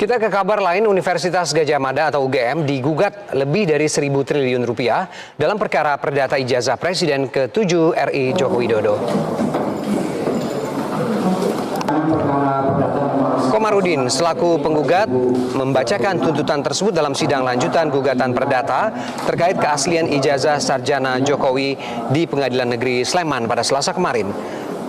Kita ke kabar lain, Universitas Gadjah Mada atau UGM digugat lebih dari 1.000 triliun rupiah dalam perkara perdata ijazah Presiden ke-7 RI Joko Widodo. Komarudin selaku penggugat membacakan tuntutan tersebut dalam sidang lanjutan gugatan perdata terkait keaslian ijazah sarjana Jokowi di Pengadilan Negeri Sleman pada Selasa kemarin.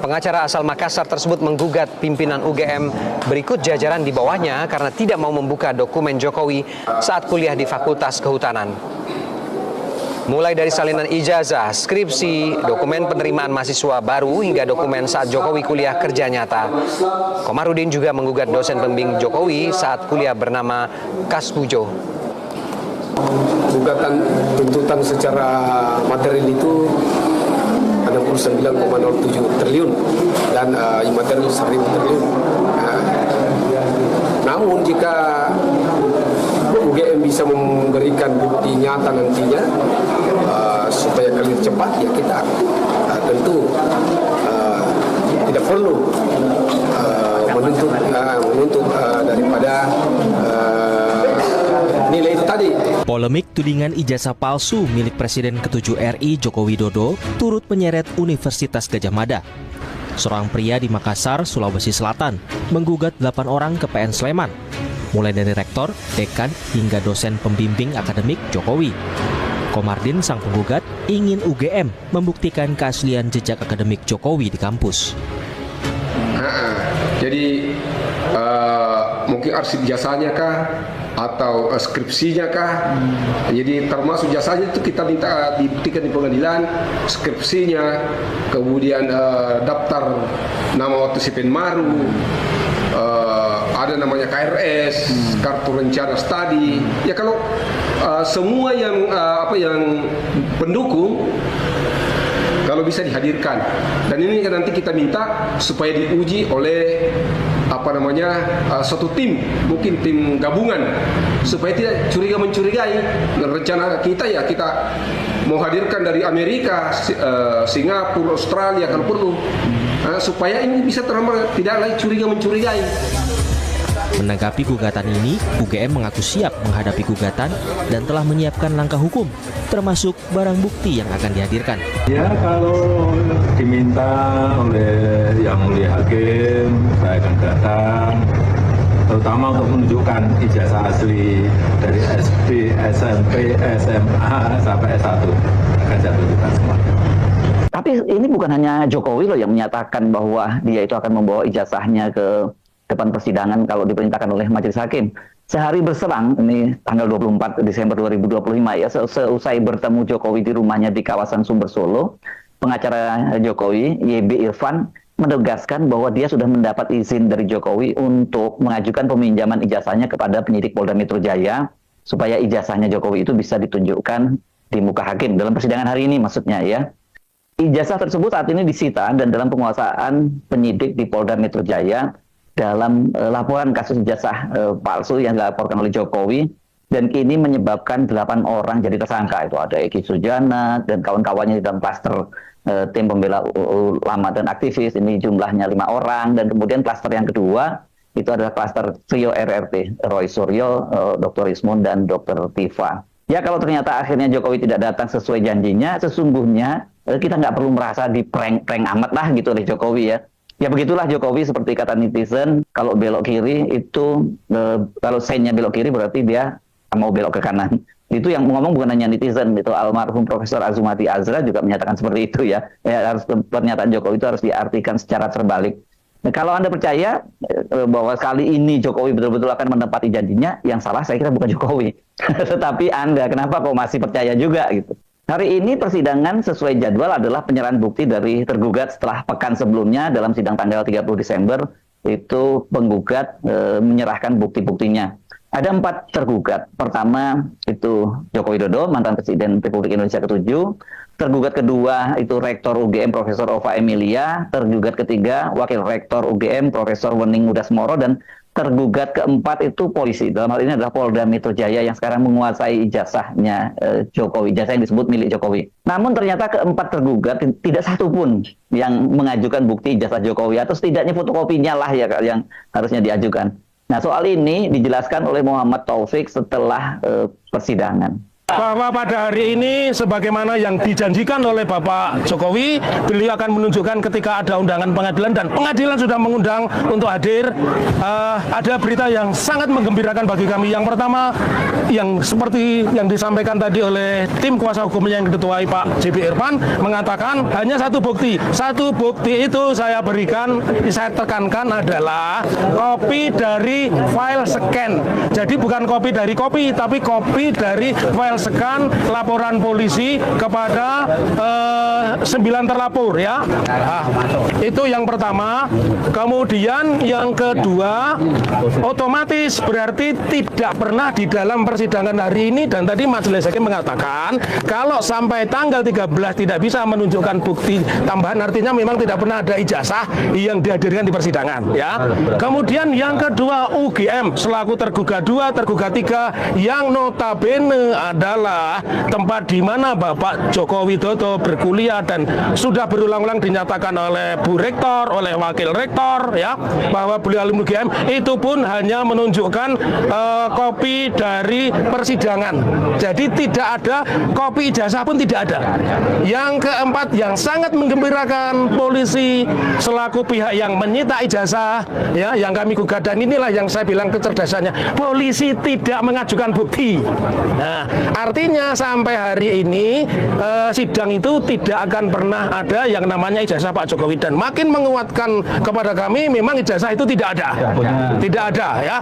Pengacara asal Makassar tersebut menggugat pimpinan UGM berikut jajaran di bawahnya karena tidak mau membuka dokumen Jokowi saat kuliah di Fakultas Kehutanan. Mulai dari salinan ijazah, skripsi, dokumen penerimaan mahasiswa baru hingga dokumen saat Jokowi kuliah kerja nyata. Komarudin juga menggugat dosen pembimbing Jokowi saat kuliah bernama Kaspujo. Gugatan tuntutan secara material itu 69,07 triliun dan imaterial 1.000 triliun. Namun jika UGM bisa memberikan bukti nyata nantinya supaya kalian cepat, ya kita tentu tidak perlu menuntut daripada nilai itu tadi. Polemik tudingan ijazah palsu milik Presiden ke-7 RI Joko Widodo turut menyeret Universitas Gadjah Mada. Seorang pria di Makassar, Sulawesi Selatan, menggugat 8 orang ke PN Sleman, mulai dari rektor, dekan, hingga dosen pembimbing akademik Jokowi. Komardin, sang penggugat, ingin UGM membuktikan keaslian jejak akademik Jokowi di kampus. Jadi mungkin arsip jasanya kah atau skripsinya kah? Jadi termasuk jasanya itu kita minta dibuktikan di pengadilan, skripsinya, kemudian daftar nama waktu si Penmaru, ada namanya KRS, kartu rencana studi. Ya kalau semua yang yang pendukung kalau bisa dihadirkan, dan ini nanti kita minta supaya diuji oleh suatu tim, mungkin tim gabungan, supaya tidak mencurigai. Rencana kita ya kita mau hadirkan dari Amerika, Singapura, Australia kalau perlu, supaya ini bisa tidak lagi mencurigai. Menanggapi gugatan ini, UGM mengaku siap menghadapi gugatan dan telah menyiapkan langkah hukum, termasuk barang bukti yang akan dihadirkan. Ya, kalau diminta oleh Yang Mulia Hakim, saya akan datang, terutama untuk menunjukkan ijazah asli dari SD, SMP, SMA, sampai S1. Akan saya tunjukkan semua. Tapi ini bukan hanya Jokowi loh yang menyatakan bahwa dia itu akan membawa ijazahnya ke depan persidangan kalau diperintahkan oleh majelis hakim. Sehari berselang, ini tanggal 24 Desember 2025 ya, seusai bertemu Jokowi di rumahnya di kawasan Sumber Solo, pengacara Jokowi, YB Irfan, menegaskan bahwa dia sudah mendapat izin dari Jokowi untuk mengajukan peminjaman ijazahnya kepada penyidik Polda Metro Jaya, supaya ijazahnya Jokowi itu bisa ditunjukkan di muka hakim dalam persidangan hari ini maksudnya ya. Ijazah tersebut saat ini disita dan dalam penguasaan penyidik di Polda Metro Jaya dalam laporan kasus ijazah palsu yang dilaporkan oleh Jokowi, dan kini menyebabkan 8 orang jadi tersangka. Itu ada Eki Sujana dan kawan-kawannya di dalam klaster tim pembela ulama dan aktivis, ini jumlahnya 5 orang, dan kemudian klaster yang kedua itu adalah klaster trio RRT, Roy Suryo, Dr. Ismun, dan Dr. Tifa. Ya, kalau ternyata akhirnya Jokowi tidak datang sesuai janjinya, sesungguhnya kita nggak perlu merasa di prank amat lah gitu oleh Jokowi ya. Ya begitulah Jokowi, seperti kata netizen, kalau belok kiri itu, kalau sign-nya belok kiri berarti dia mau belok ke kanan. Itu yang ngomong bukan hanya netizen, itu almarhum Profesor Azumati Azra juga menyatakan seperti itu ya. Harus pernyataan Jokowi itu harus diartikan secara terbalik. Nah, kalau Anda percaya bahwa kali ini Jokowi betul-betul akan menepati janjinya, yang salah saya kira bukan Jokowi. Tetapi Anda, kenapa kok masih percaya juga gitu? Hari ini persidangan sesuai jadwal adalah penyerahan bukti dari tergugat setelah pekan sebelumnya dalam sidang tanggal 30 Desember, itu penggugat menyerahkan bukti-buktinya. Ada 4 tergugat. Pertama itu Joko Widodo, mantan Presiden Republik Indonesia ke-7. Tergugat kedua itu Rektor UGM Profesor Ova Emilia. Tergugat ketiga Wakil Rektor UGM Profesor Wening Udasmoro. Dan tergugat keempat itu polisi. Dalam hal ini adalah Polda Metro Jaya yang sekarang menguasai ijazahnya Jokowi, ijazah yang disebut milik Jokowi. Namun ternyata keempat tergugat tidak satu pun yang mengajukan bukti ijazah Jokowi, atau setidaknya fotokopinya lah ya yang harusnya diajukan. Nah, soal ini dijelaskan oleh Muhammad Taufik setelah persidangan. Bahwa pada hari ini sebagaimana yang dijanjikan oleh Bapak Jokowi, beliau akan menunjukkan ketika ada undangan pengadilan dan pengadilan sudah mengundang untuk hadir. Ada berita yang sangat menggembirakan bagi kami. Yang pertama, yang seperti yang disampaikan tadi oleh tim kuasa hukumnya yang diketuai Pak JB Irfan, mengatakan hanya satu bukti. Satu bukti itu saya berikan, saya tekankan adalah kopi dari file scan. Jadi bukan kopi dari kopi, tapi kopi dari file scan laporan polisi kepada 9 terlapor ya. Nah, itu yang pertama. Kemudian yang kedua, otomatis berarti tidak pernah di dalam persidangan hari ini, dan tadi majelis hakim mengatakan kalau sampai tanggal 13 tidak bisa menunjukkan bukti tambahan, artinya memang tidak pernah ada ijazah yang dihadirkan di persidangan ya. Kemudian yang kedua, UGM selaku tergugat 2, tergugat 3 yang notabene adalah tempat di mana Bapak Joko Widodo berkuliah dan sudah berulang-ulang dinyatakan oleh Bu Rektor, oleh Wakil Rektor ya, bahwa beliau alumni UGM, itu pun hanya menunjukkan kopi dari persidangan. Jadi tidak ada kopi ijazah pun tidak ada. Yang keempat yang sangat menggembirakan, polisi selaku pihak yang menyita ijazah ya, yang kami gugat, dan inilah yang saya bilang kecerdasannya, polisi tidak mengajukan bukti. Nah, artinya sampai hari ini sidang itu tidak akan pernah ada yang namanya ijazah Pak Jokowi, dan makin menguatkan kepada kami memang ijazah itu tidak ada. Tidak ada ya.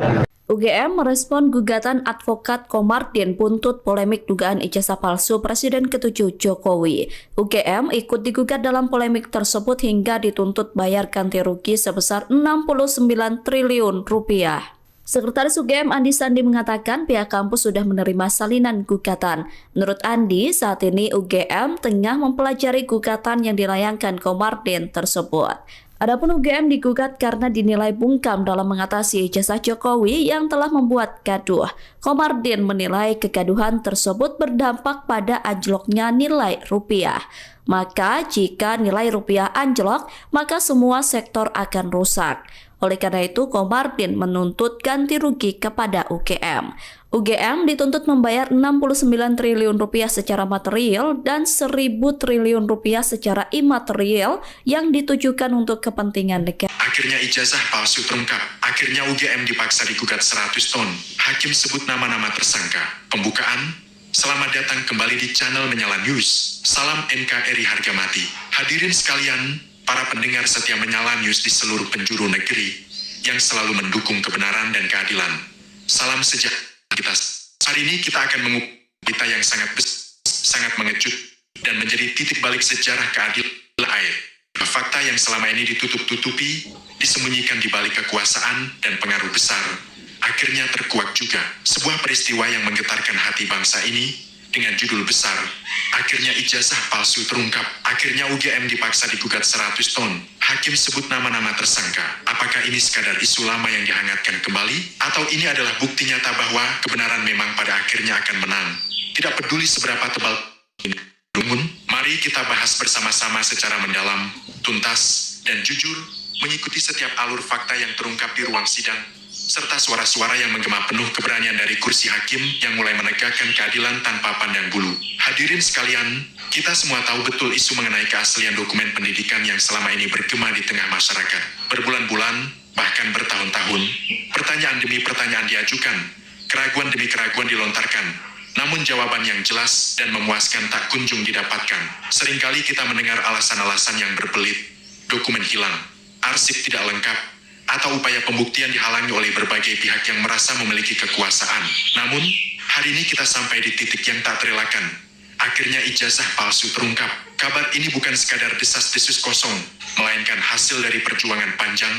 UGM merespon gugatan advokat Komarudin buntut polemik dugaan ijazah palsu Presiden ke-7 Jokowi. UGM ikut digugat dalam polemik tersebut hingga dituntut bayar ganti rugi sebesar 69 triliun rupiah. Sekretaris UGM Andi Sandi mengatakan pihak kampus sudah menerima salinan gugatan. Menurut Andi, saat ini UGM tengah mempelajari gugatan yang dilayangkan Komarudin tersebut. Adapun UGM digugat karena dinilai bungkam dalam mengatasi ijazah Jokowi yang telah membuat gaduh. Komarudin menilai kegaduhan tersebut berdampak pada anjloknya nilai rupiah. Maka jika nilai rupiah anjlok, maka semua sektor akan rusak. Oleh karena itu, Komarudin menuntut ganti rugi kepada UGM. UGM dituntut membayar 69 triliun rupiah secara material dan 1.000 triliun rupiah secara imaterial yang ditujukan untuk kepentingan negara. Akhirnya ijazah palsu terungkap. Akhirnya UGM dipaksa digugat 100 ton. Hakim sebut nama-nama tersangka. Pembukaan. Selamat datang kembali di channel Menyala News. Salam NKRI harga mati. Hadirin sekalian, para pendengar setia Menyala News di seluruh penjuru negeri yang selalu mendukung kebenaran dan keadilan. Salam sejahtera kita. Hari ini kita akan mengupas berita yang sangat mengejut dan menjadi titik balik sejarah keadilan air. Fakta yang selama ini ditutup-tutupi, disembunyikan di balik kekuasaan dan pengaruh besar, akhirnya terkuak juga. Sebuah peristiwa yang menggetarkan hati bangsa ini dengan judul besar, akhirnya ijazah palsu terungkap. Akhirnya UGM dipaksa digugat 100 ton. Hakim sebut nama-nama tersangka. Apakah ini sekadar isu lama yang dihangatkan kembali? Atau ini adalah bukti nyata bahwa kebenaran memang pada akhirnya akan menang? Tidak peduli seberapa tebal ini. Mari kita bahas bersama-sama secara mendalam, tuntas, dan jujur, mengikuti setiap alur fakta yang terungkap di ruang sidang, serta suara-suara yang menggema penuh keberanian dari kursi hakim yang mulai menegakkan keadilan tanpa pandang bulu. Hadirin sekalian, kita semua tahu betul isu mengenai keaslian dokumen pendidikan yang selama ini bergema di tengah masyarakat. Berbulan-bulan, bahkan bertahun-tahun, pertanyaan demi pertanyaan diajukan, keraguan demi keraguan dilontarkan, namun jawaban yang jelas dan memuaskan tak kunjung didapatkan. Seringkali kita mendengar alasan-alasan yang berbelit, dokumen hilang, arsip tidak lengkap, atau upaya pembuktian dihalangi oleh berbagai pihak yang merasa memiliki kekuasaan. Namun, hari ini kita sampai di titik yang tak terelakkan. Akhirnya ijazah palsu terungkap. Kabar ini bukan sekadar desas-desus kosong, melainkan hasil dari perjuangan panjang,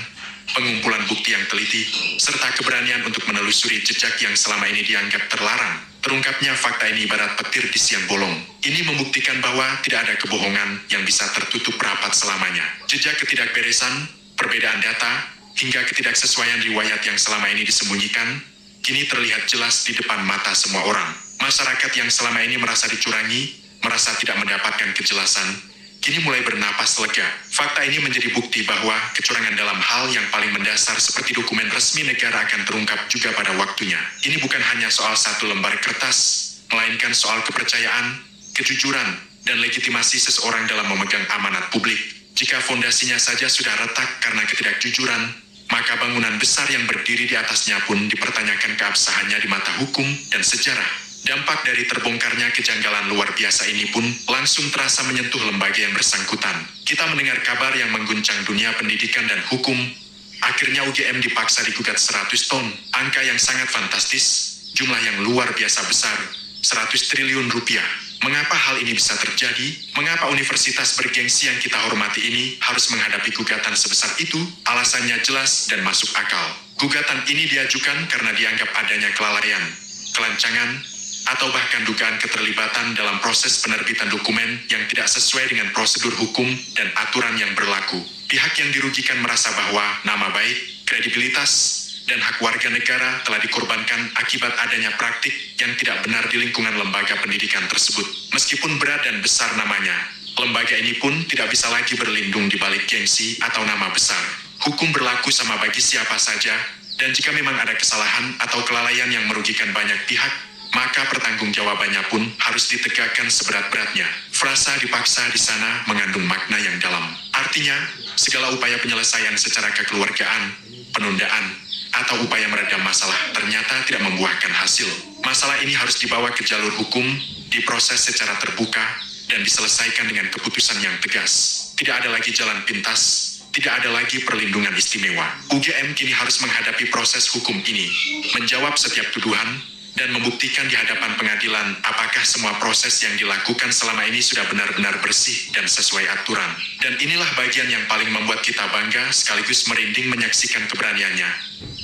pengumpulan bukti yang teliti, serta keberanian untuk menelusuri jejak yang selama ini dianggap terlarang. Terungkapnya fakta ini ibarat petir di siang bolong. Ini membuktikan bahwa tidak ada kebohongan yang bisa tertutup rapat selamanya. Jejak ketidakberesan, perbedaan data, hingga ketidaksesuaian riwayat yang selama ini disembunyikan, kini terlihat jelas di depan mata semua orang. Masyarakat yang selama ini merasa dicurangi, merasa tidak mendapatkan kejelasan, kini mulai bernapas lega. Fakta ini menjadi bukti bahwa kecurangan dalam hal yang paling mendasar seperti dokumen resmi negara akan terungkap juga pada waktunya. Ini bukan hanya soal satu lembar kertas, melainkan soal kepercayaan, kejujuran, dan legitimasi seseorang dalam memegang amanat publik. Jika fondasinya saja sudah retak karena ketidakjujuran, maka bangunan besar yang berdiri di atasnya pun dipertanyakan keabsahannya di mata hukum dan sejarah. Dampak dari terbongkarnya kejanggalan luar biasa ini pun langsung terasa menyentuh lembaga yang bersangkutan. Kita mendengar kabar yang mengguncang dunia pendidikan dan hukum. Akhirnya UGM dipaksa digugat 100 ton, angka yang sangat fantastis, jumlah yang luar biasa besar, 100 triliun rupiah. Mengapa hal ini bisa terjadi? Mengapa universitas bergengsi yang kita hormati ini harus menghadapi gugatan sebesar itu? Alasannya jelas dan masuk akal. Gugatan ini diajukan karena dianggap adanya kelalaian, kelancangan, atau bahkan dugaan keterlibatan dalam proses penerbitan dokumen yang tidak sesuai dengan prosedur hukum dan aturan yang berlaku. Pihak yang dirugikan merasa bahwa nama baik, kredibilitas, dan hak warga negara telah dikorbankan akibat adanya praktik yang tidak benar di lingkungan lembaga pendidikan tersebut. Meskipun berat dan besar namanya, lembaga ini pun tidak bisa lagi berlindung di balik gengsi atau nama besar. Hukum berlaku sama bagi siapa saja, dan jika memang ada kesalahan atau kelalaian yang merugikan banyak pihak, maka pertanggungjawabannya pun harus ditegakkan seberat-beratnya. Frasa dipaksa di sana mengandung makna yang dalam. Artinya, segala upaya penyelesaian secara kekeluargaan, penundaan, atau upaya meredam masalah ternyata tidak membuahkan hasil. Masalah ini harus dibawa ke jalur hukum, diproses secara terbuka, dan diselesaikan dengan keputusan yang tegas. Tidak ada lagi jalan pintas, tidak ada lagi perlindungan istimewa. UGM kini harus menghadapi proses hukum ini, menjawab setiap tuduhan, dan membuktikan di hadapan pengadilan apakah semua proses yang dilakukan selama ini sudah benar-benar bersih dan sesuai aturan. Dan inilah bagian yang paling membuat kita bangga sekaligus merinding menyaksikan keberaniannya.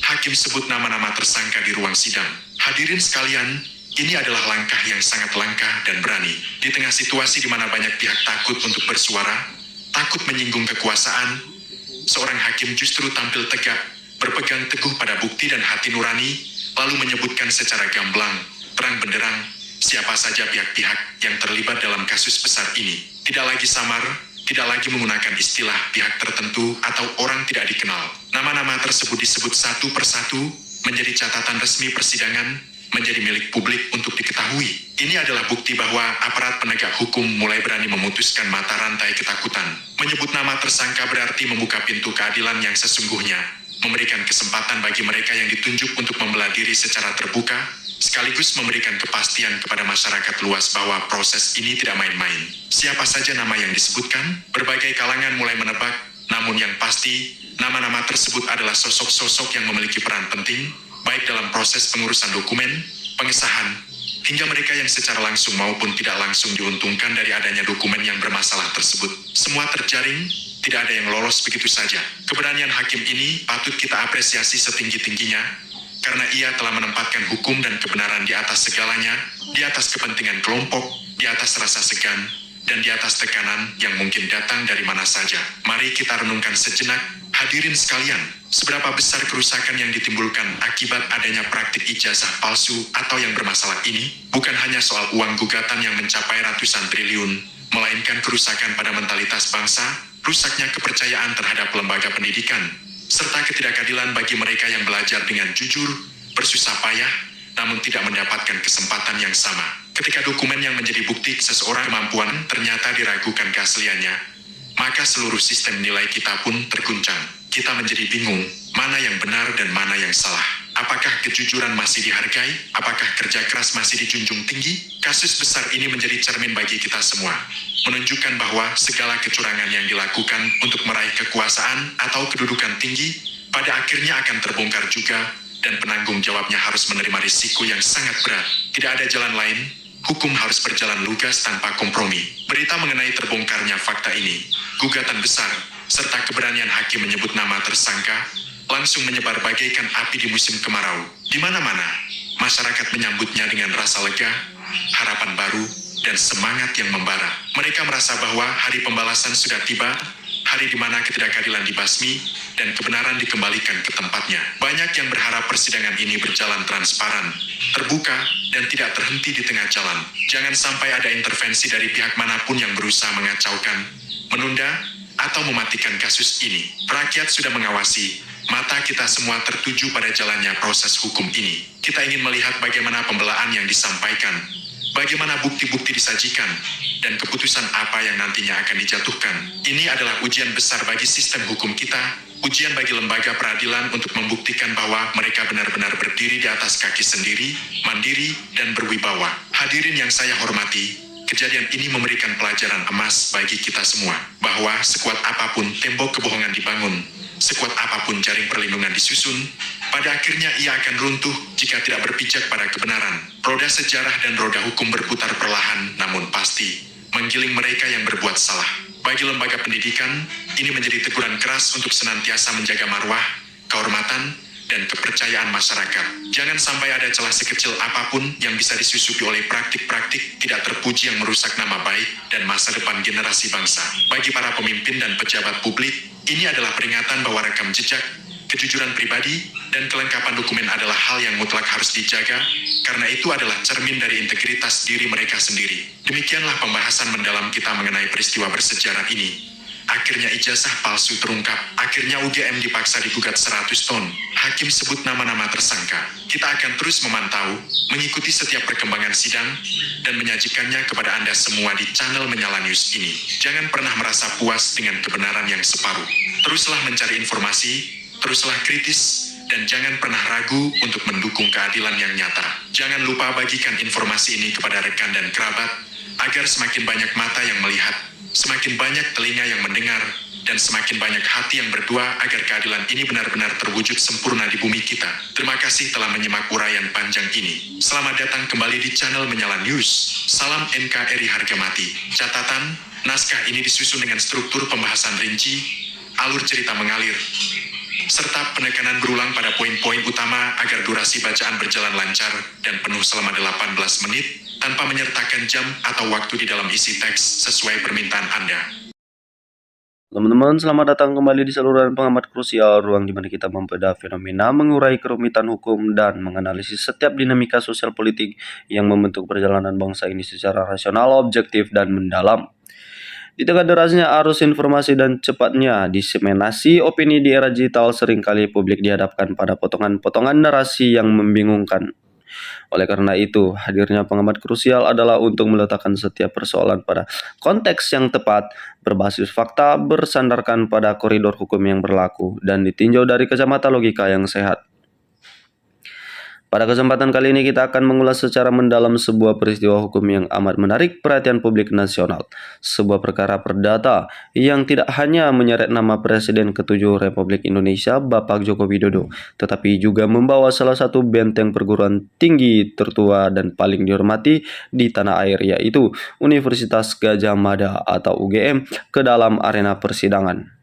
Hakim sebut nama-nama tersangka di ruang sidang. Hadirin sekalian, ini adalah langkah yang sangat langka dan berani. Di tengah situasi di mana banyak pihak takut untuk bersuara, takut menyinggung kekuasaan, seorang hakim justru tampil tegak, berpegang teguh pada bukti dan hati nurani, lalu menyebutkan secara gamblang, terang benderang, siapa saja pihak-pihak yang terlibat dalam kasus besar ini. Tidak lagi samar, tidak lagi menggunakan istilah pihak tertentu atau orang tidak dikenal. Nama-nama tersebut disebut satu persatu, menjadi catatan resmi persidangan, menjadi milik publik untuk diketahui. Ini adalah bukti bahwa aparat penegak hukum mulai berani memutuskan mata rantai ketakutan. Menyebut nama tersangka berarti membuka pintu keadilan yang sesungguhnya, memberikan kesempatan bagi mereka yang ditunjuk untuk membela diri secara terbuka, sekaligus memberikan kepastian kepada masyarakat luas bahwa proses ini tidak main-main. Siapa saja nama yang disebutkan, berbagai kalangan mulai menebak, namun yang pasti, nama-nama tersebut adalah sosok-sosok yang memiliki peran penting, baik dalam proses pengurusan dokumen, pengesahan, hingga mereka yang secara langsung maupun tidak langsung diuntungkan dari adanya dokumen yang bermasalah tersebut. Semua terjaring, tidak ada yang lolos begitu saja. Keberanian hakim ini patut kita apresiasi setinggi-tingginya, karena ia telah menempatkan hukum dan kebenaran di atas segalanya, di atas kepentingan kelompok, di atas rasa segan, dan di atas tekanan yang mungkin datang dari mana saja. Mari kita renungkan sejenak, hadirin sekalian, seberapa besar kerusakan yang ditimbulkan akibat adanya praktik ijazah palsu atau yang bermasalah ini, bukan hanya soal uang gugatan yang mencapai ratusan triliun, melainkan kerusakan pada mentalitas bangsa, rusaknya kepercayaan terhadap lembaga pendidikan, serta ketidakadilan bagi mereka yang belajar dengan jujur, bersusah payah, namun tidak mendapatkan kesempatan yang sama. Ketika dokumen yang menjadi bukti seseorang kemampuan ternyata diragukan keasliannya, maka seluruh sistem nilai kita pun terguncang. Kita menjadi bingung, mana yang benar dan mana yang salah. Apakah kejujuran masih dihargai? Apakah kerja keras masih dijunjung tinggi? Kasus besar ini menjadi cermin bagi kita semua, menunjukkan bahwa segala kecurangan yang dilakukan untuk meraih kekuasaan atau kedudukan tinggi, pada akhirnya akan terbongkar juga, dan penanggung jawabnya harus menerima risiko yang sangat berat. Tidak ada jalan lain, hukum harus berjalan lugas tanpa kompromi. Berita mengenai terbongkarnya fakta ini, gugatan besar, serta keberanian hakim menyebut nama tersangka, langsung menyebar bagaikan api di musim kemarau. Di mana-mana, masyarakat menyambutnya dengan rasa lega, harapan baru, dan semangat yang membara. Mereka merasa bahwa hari pembalasan sudah tiba, hari di mana ketidakadilan dibasmi, dan kebenaran dikembalikan ke tempatnya. Banyak yang berharap persidangan ini berjalan transparan, terbuka, dan tidak terhenti di tengah jalan. Jangan sampai ada intervensi dari pihak manapun yang berusaha mengacaukan, menunda, atau mematikan kasus ini. Rakyat sudah mengawasi, mata kita semua tertuju pada jalannya proses hukum ini. Kita ingin melihat bagaimana pembelaan yang disampaikan, bagaimana bukti-bukti disajikan, dan keputusan apa yang nantinya akan dijatuhkan. Ini adalah ujian besar bagi sistem hukum kita, ujian bagi lembaga peradilan untuk membuktikan bahwa mereka benar-benar berdiri di atas kaki sendiri, mandiri, dan berwibawa. Hadirin yang saya hormati, kejadian ini memberikan pelajaran emas bagi kita semua, bahwa sekuat apapun tembok kebohongan dibangun, sekuat apapun jaring perlindungan disusun, pada akhirnya ia akan runtuh jika tidak berpijak pada kebenaran. Roda sejarah dan roda hukum berputar perlahan namun pasti, menggiling mereka yang berbuat salah. Bagi lembaga pendidikan, ini menjadi teguran keras untuk senantiasa menjaga marwah, kehormatan, dan kepercayaan masyarakat. Jangan sampai ada celah sekecil apapun yang bisa disusupi oleh praktik-praktik tidak terpuji yang merusak nama baik dan masa depan generasi bangsa. Bagi para pemimpin dan pejabat publik, ini adalah peringatan bahwa rekam jejak, kejujuran pribadi, dan kelengkapan dokumen adalah hal yang mutlak harus dijaga, karena itu adalah cermin dari integritas diri mereka sendiri. Demikianlah pembahasan mendalam kita mengenai peristiwa bersejarah ini. Akhirnya ijazah palsu terungkap. Akhirnya UGM dipaksa digugat 100 ton. Hakim sebut nama-nama tersangka. Kita akan terus memantau, mengikuti setiap perkembangan sidang, dan menyajikannya kepada Anda semua di channel Menyala News ini. Jangan pernah merasa puas dengan kebenaran yang separuh. Teruslah mencari informasi, teruslah kritis, dan jangan pernah ragu untuk mendukung keadilan yang nyata. Jangan lupa bagikan informasi ini kepada rekan dan kerabat, agar semakin banyak mata yang melihat, semakin banyak telinga yang mendengar, dan semakin banyak hati yang berdoa agar keadilan ini benar-benar terwujud sempurna di bumi kita. Terima kasih telah menyimak uraian panjang ini. Selamat datang kembali di channel Menyala News. Salam NKRI harga mati. Catatan, naskah ini disusun dengan struktur pembahasan rinci, alur cerita mengalir, serta penekanan berulang pada poin-poin utama agar durasi bacaan berjalan lancar dan penuh selama 18 menit, tanpa menyertakan jam atau waktu di dalam isi teks sesuai permintaan Anda. Teman-teman, selamat datang kembali di saluran pengamat krusial, ruang di mana kita membedah fenomena, mengurai kerumitan hukum, dan menganalisis setiap dinamika sosial politik yang membentuk perjalanan bangsa ini secara rasional, objektif, dan mendalam. Di tengah derasnya arus informasi dan cepatnya diseminasi opini di era digital, seringkali publik dihadapkan pada potongan-potongan narasi yang membingungkan. Oleh karena itu, hadirnya pengamat krusial adalah untuk meletakkan setiap persoalan pada konteks yang tepat, berbasis fakta, bersandarkan pada koridor hukum yang berlaku, dan ditinjau dari kacamata logika yang sehat. Pada kesempatan kali ini kita akan mengulas secara mendalam sebuah peristiwa hukum yang amat menarik perhatian publik nasional. Sebuah perkara perdata yang tidak hanya menyeret nama Presiden ke-7 Republik Indonesia, Bapak Joko Widodo, tetapi juga membawa salah satu benteng perguruan tinggi tertua dan paling dihormati di tanah air, yaitu Universitas Gadjah Mada atau UGM, ke dalam arena persidangan.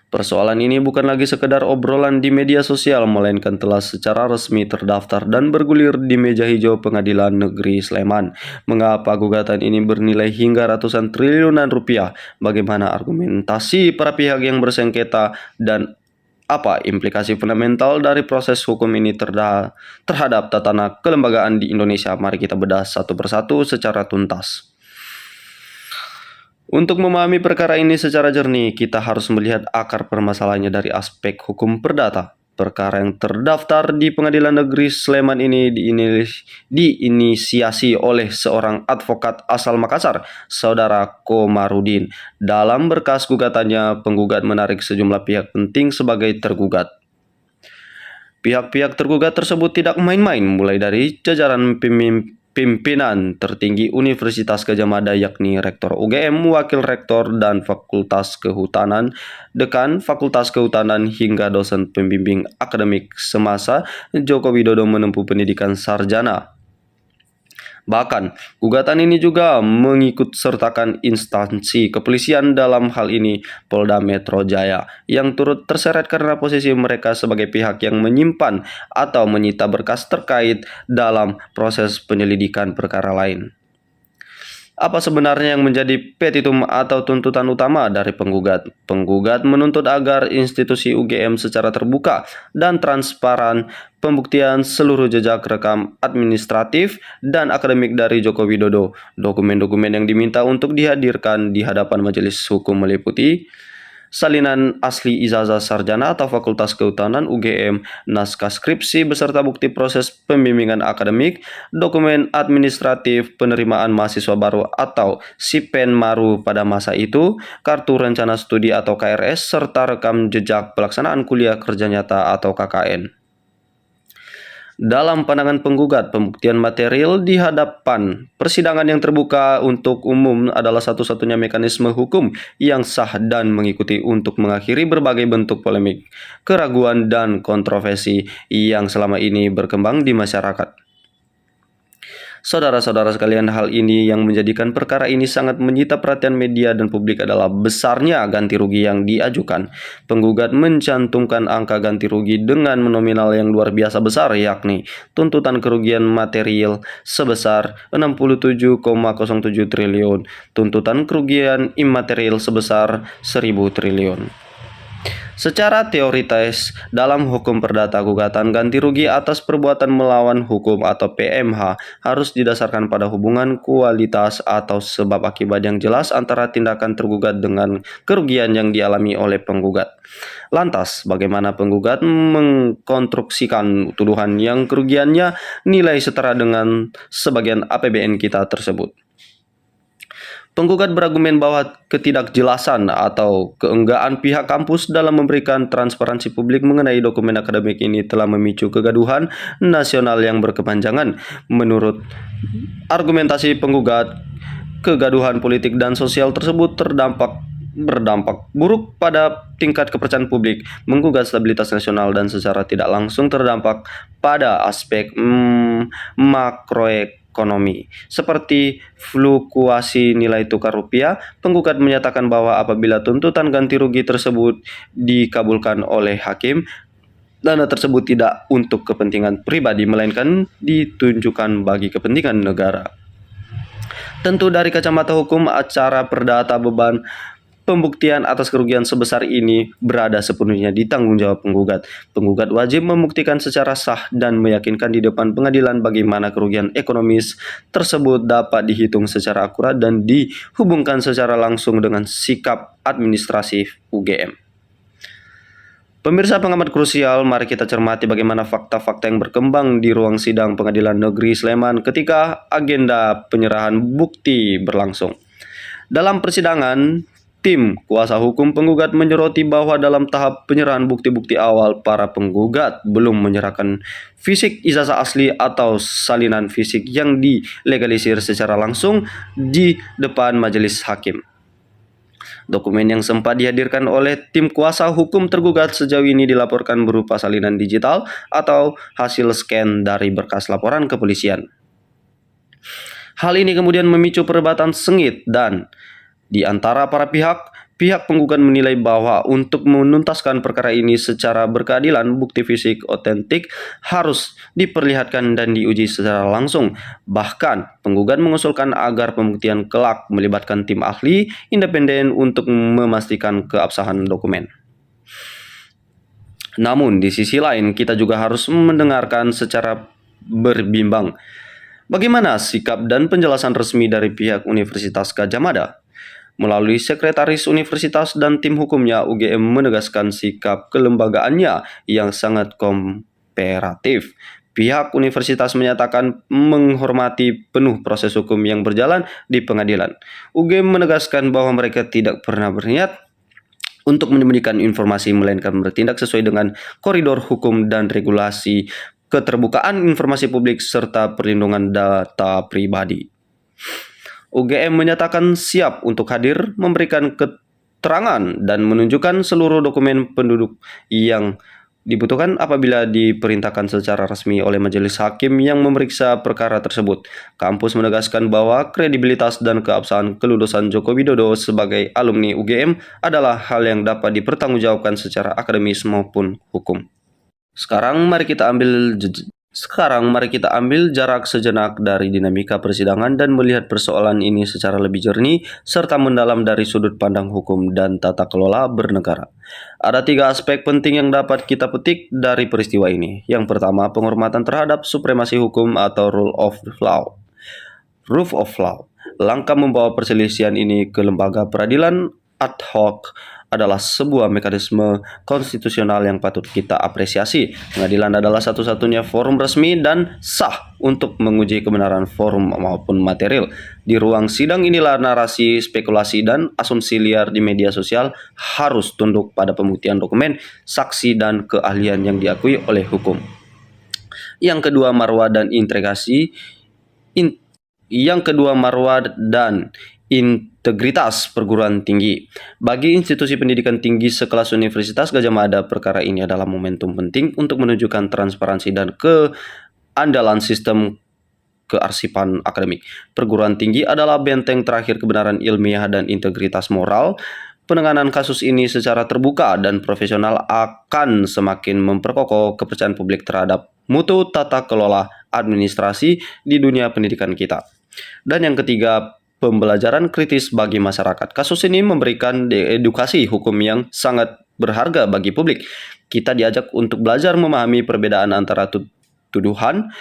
Persoalan ini bukan lagi sekedar obrolan di media sosial, melainkan telah secara resmi terdaftar dan bergulir di meja hijau Pengadilan Negeri Sleman. Mengapa gugatan ini bernilai hingga ratusan triliunan rupiah? Bagaimana argumentasi para pihak yang bersengketa? Dan apa implikasi fundamental dari proses hukum ini terhadap tatanan kelembagaan di Indonesia? Mari kita bedah satu persatu secara tuntas. Untuk memahami perkara ini secara jernih, kita harus melihat akar permasalahannya dari aspek hukum perdata. Perkara yang terdaftar di Pengadilan Negeri Sleman ini diinisiasi oleh seorang advokat asal Makassar, Saudara Komarudin. Dalam berkas gugatannya, penggugat menarik sejumlah pihak penting sebagai tergugat. Pihak-pihak tergugat tersebut tidak main-main, mulai dari jajaran pimpinan tertinggi Universitas Gadjah Mada, yakni Rektor UGM, Wakil Rektor dan Fakultas Kehutanan, Dekan Fakultas Kehutanan, hingga dosen pembimbing akademik semasa Joko Widodo menempuh pendidikan sarjana. Bahkan, gugatan ini juga mengikut sertakan instansi kepolisian, dalam hal ini Polda Metro Jaya, yang turut terseret karena posisi mereka sebagai pihak yang menyimpan atau menyita berkas terkait dalam proses penyelidikan perkara lain. Apa sebenarnya yang menjadi petitum atau tuntutan utama dari penggugat? Penggugat menuntut agar institusi UGM secara terbuka dan transparan pembuktian seluruh jejak rekam administratif dan akademik dari Joko Widodo. Dokumen-dokumen yang diminta untuk dihadirkan di hadapan majelis hukum meliputi salinan asli ijazah sarjana atau Fakultas Kehutanan UGM, naskah skripsi beserta bukti proses pembimbingan akademik, dokumen administratif penerimaan mahasiswa baru atau SIPEN Maru pada masa itu, kartu rencana studi atau KRS, serta rekam jejak pelaksanaan kuliah kerja nyata atau KKN. Dalam pandangan penggugat, pembuktian material di hadapan persidangan yang terbuka untuk umum adalah satu-satunya mekanisme hukum yang sah dan mengikuti untuk mengakhiri berbagai bentuk polemik, keraguan, dan kontroversi yang selama ini berkembang di masyarakat. Saudara-saudara sekalian, hal ini yang menjadikan perkara ini sangat menyita perhatian media dan publik adalah besarnya ganti rugi yang diajukan. Penggugat mencantumkan angka ganti rugi dengan nominal yang luar biasa besar, yakni tuntutan kerugian material sebesar 67,07 triliun, tuntutan kerugian imaterial sebesar 1.000 triliun. Secara teoritis, dalam hukum perdata gugatan ganti rugi atas perbuatan melawan hukum atau PMH harus didasarkan pada hubungan kualitas atau sebab akibat yang jelas antara tindakan tergugat dengan kerugian yang dialami oleh penggugat. Lantas, bagaimana penggugat mengkonstruksikan tuduhan yang kerugiannya nilai setara dengan sebagian APBN kita tersebut? Penggugat berargumen bahwa ketidakjelasan atau keenggaan pihak kampus dalam memberikan transparansi publik mengenai dokumen akademik ini telah memicu kegaduhan nasional yang berkepanjangan. Menurut argumentasi penggugat, kegaduhan politik dan sosial tersebut berdampak buruk pada tingkat kepercayaan publik, menggugat stabilitas nasional dan secara tidak langsung terdampak pada aspek makroekonomi seperti fluktuasi nilai tukar rupiah. Penggugat menyatakan bahwa apabila tuntutan ganti rugi tersebut dikabulkan oleh hakim, dana tersebut tidak untuk kepentingan pribadi melainkan ditunjukkan bagi kepentingan negara. Tentu dari kacamata hukum acara perdata, beban pembuktian atas kerugian sebesar ini berada sepenuhnya di tanggung jawab penggugat. Penggugat wajib membuktikan secara sah dan meyakinkan di depan pengadilan bagaimana kerugian ekonomis tersebut dapat dihitung secara akurat dan dihubungkan secara langsung dengan sikap administratif UGM. Pemirsa pengamat krusial, mari kita cermati bagaimana fakta-fakta yang berkembang di ruang sidang Pengadilan Negeri Sleman ketika agenda penyerahan bukti berlangsung. Dalam persidangan, tim kuasa hukum penggugat menyoroti bahwa dalam tahap penyerahan bukti-bukti awal, para penggugat belum menyerahkan fisik ijazah asli atau salinan fisik yang dilegalisir secara langsung di depan majelis hakim. Dokumen yang sempat dihadirkan oleh tim kuasa hukum tergugat sejauh ini dilaporkan berupa salinan digital atau hasil scan dari berkas laporan kepolisian. Hal ini kemudian memicu perdebatan sengit dan di antara para pihak penggugat menilai bahwa untuk menuntaskan perkara ini secara berkeadilan, bukti fisik otentik harus diperlihatkan dan diuji secara langsung. Bahkan, penggugat mengusulkan agar pembuktian kelak melibatkan tim ahli independen untuk memastikan keabsahan dokumen. Namun, di sisi lain, kita juga harus mendengarkan secara berbimbang bagaimana sikap dan penjelasan resmi dari pihak Universitas Gadjah Mada. Melalui sekretaris universitas dan tim hukumnya, UGM menegaskan sikap kelembagaannya yang sangat kooperatif. Pihak universitas menyatakan menghormati penuh proses hukum yang berjalan di pengadilan. UGM menegaskan bahwa mereka tidak pernah berniat untuk menyembunyikan informasi, melainkan bertindak sesuai dengan koridor hukum dan regulasi keterbukaan informasi publik serta perlindungan data pribadi. UGM menyatakan siap untuk hadir, memberikan keterangan, dan menunjukkan seluruh dokumen penduduk yang dibutuhkan apabila diperintahkan secara resmi oleh majelis hakim yang memeriksa perkara tersebut. Kampus menegaskan bahwa kredibilitas dan keabsahan kelulusan Joko Widodo sebagai alumni UGM adalah hal yang dapat dipertanggungjawabkan secara akademis maupun hukum. Sekarang mari kita ambil Sekarang mari kita ambil jarak sejenak dari dinamika persidangan dan melihat persoalan ini secara lebih jernih serta mendalam dari sudut pandang hukum dan tata kelola bernegara. Ada 3 aspek penting yang dapat kita petik dari peristiwa ini. Yang pertama, penghormatan terhadap supremasi hukum atau rule of law. Langkah membawa perselisihan ini ke lembaga peradilan ad hoc adalah sebuah mekanisme konstitusional yang patut kita apresiasi. Pengadilan adalah satu-satunya forum resmi dan sah untuk menguji kebenaran forum maupun material. Di ruang sidang inilah narasi, spekulasi, dan asumsi liar di media sosial harus tunduk pada pembuktian dokumen, saksi, dan keahlian yang diakui oleh hukum. Yang kedua, marwah dan integritas perguruan tinggi. Bagi institusi pendidikan tinggi sekelas Universitas Gadjah Mada, perkara ini adalah momentum penting untuk menunjukkan transparansi dan keandalan sistem kearsipan akademik. Perguruan tinggi adalah benteng terakhir kebenaran ilmiah dan integritas moral. Penanganan kasus ini secara terbuka dan profesional akan semakin memperkokoh kepercayaan publik terhadap mutu tata kelola administrasi di dunia pendidikan kita. Dan yang ketiga, pembelajaran kritis bagi masyarakat. Kasus ini memberikan edukasi hukum yang sangat berharga bagi publik. Kita diajak untuk belajar memahami perbedaan antara tuduhan,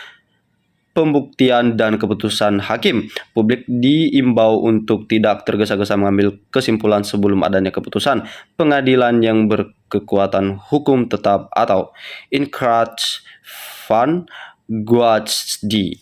pembuktian, dan keputusan hakim. Publik diimbau untuk tidak tergesa-gesa mengambil kesimpulan sebelum adanya keputusan pengadilan yang berkekuatan hukum tetap atau Inkrach van Guacdi.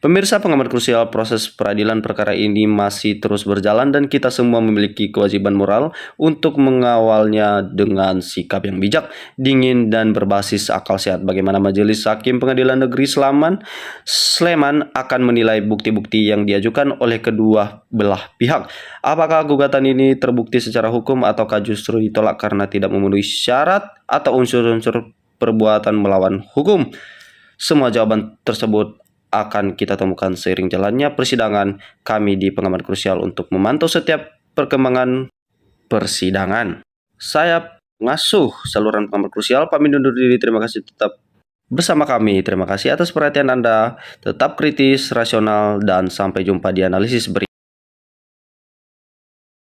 Pemirsa, pengamat krusial, proses peradilan perkara ini masih terus berjalan dan kita semua memiliki kewajiban moral untuk mengawalnya dengan sikap yang bijak, dingin, dan berbasis akal sehat. Bagaimana Majelis Hakim Pengadilan Negeri Sleman akan menilai bukti-bukti yang diajukan oleh kedua belah pihak. Apakah gugatan ini terbukti secara hukum ataukah justru ditolak karena tidak memenuhi syarat atau unsur-unsur perbuatan melawan hukum? Semua jawaban tersebut akan kita temukan seiring jalannya persidangan kami di Pengamat Krusial untuk memantau setiap perkembangan persidangan. Saya pengasuh saluran Pengamat Krusial, pamit undur diri. Terima kasih tetap bersama kami. Terima kasih atas perhatian Anda. Tetap kritis, rasional, dan sampai jumpa di analisis berikutnya.